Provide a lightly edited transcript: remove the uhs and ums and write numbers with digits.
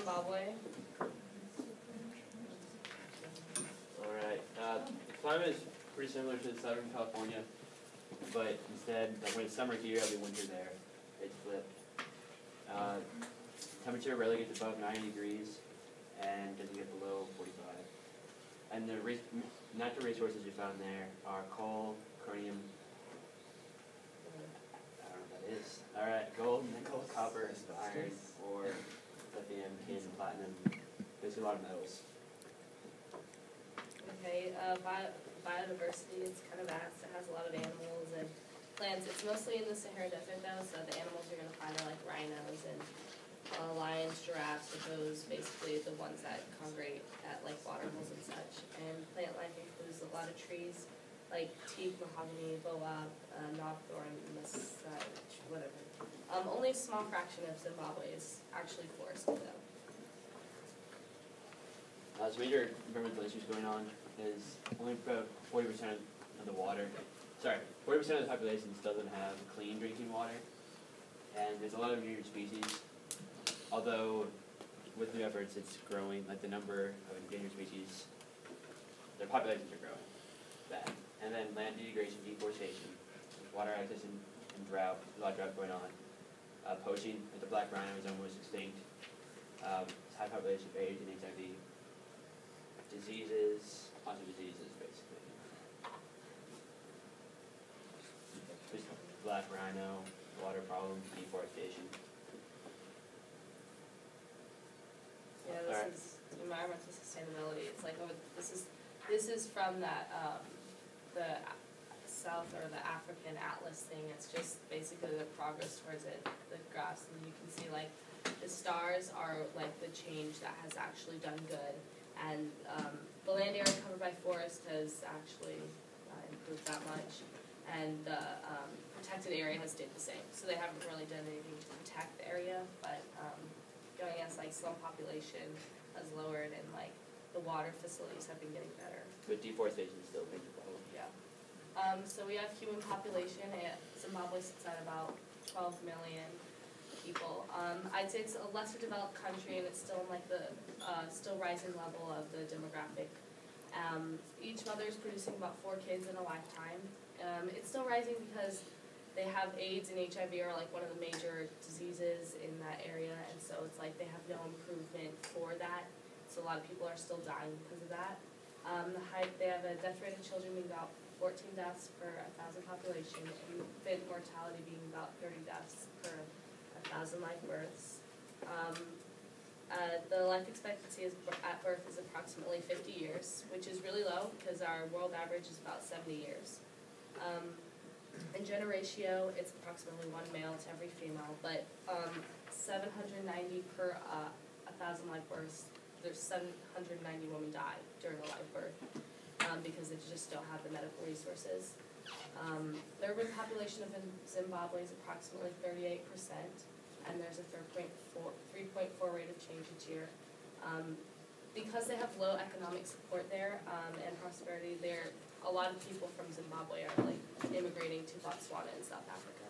Zimbabwe? Alright, the climate is pretty similar to Southern California, but instead, like when it's summer here, it'll be winter there. It's flipped. Temperature rarely gets above 90 degrees and doesn't get below 45. And the natural resources you found there are coal, chromium, I don't know what that is. Alright, gold, nickel, copper, iron, ore, lithium, tin, platinum, basically a lot of metals. Okay, biodiversity, it's kind of vast. It has a lot of animals and plants. It's mostly in the Sahara Desert though, so the animals you're going to find are like rhinos and lions, giraffes, hippos, basically the ones that congregate at like waterholes and such. And plant life includes a lot of trees like teak, mahogany, boab, knobthorn, whatever. Only a small fraction of Zimbabwe is actually forested though. Some major environmental issues going on is only about 40% of the water, 40% of the population still doesn't have clean drinking water, and there's a lot of endangered species. Although with new efforts it's growing, like the number of endangered species, their populations are growing. That. And then land degradation, deforestation, water access and drought, a lot of drought going on. Poaching, like the black rhino is almost extinct. High population of AIDS and HIV. Diseases, lots of diseases basically. Just black rhino, water problem, deforestation. Yeah, this is environmental sustainability. It's like, oh, this is from that the South or the African Atlas thing. It's just basically the progress towards it, the graphs, and you can see like the stars are like the change that has actually done good, and the land area covered by forest has actually improved that much, and the protected area has stayed the same. So they haven't really done anything to protect the area, but going as like slum population has lowered, and like the water facilities have been getting better. But deforestation is still a major problem. Yeah. So we have human population. Zimbabwe sits at about 12 million people. I'd say it's a lesser developed country, and it's still in like the still rising level of the demographic. Each mother is producing about 4 kids in a lifetime. It's still rising because they have AIDS and HIV are like one of the major diseases in that area, and so it's like they have no improvement for that. So a lot of people are still dying because of that. They have a death rate of children being about 14 deaths per 1,000 population, and infant mortality being about 30 deaths per 1,000 live births. The life expectancy at birth is approximately 50 years, which is really low because our world average is about 70 years. In gender ratio, it's approximately 1 male to every female, but 790 per 1,000 live births, there's 790 women die during a live birth because they just don't have the medical resources. The urban population of Zimbabwe is approximately 38%, and there's a 3.4 rate of change each year. Because they have low economic support there and prosperity there, a lot of people from Zimbabwe are like immigrating to Botswana and South Africa.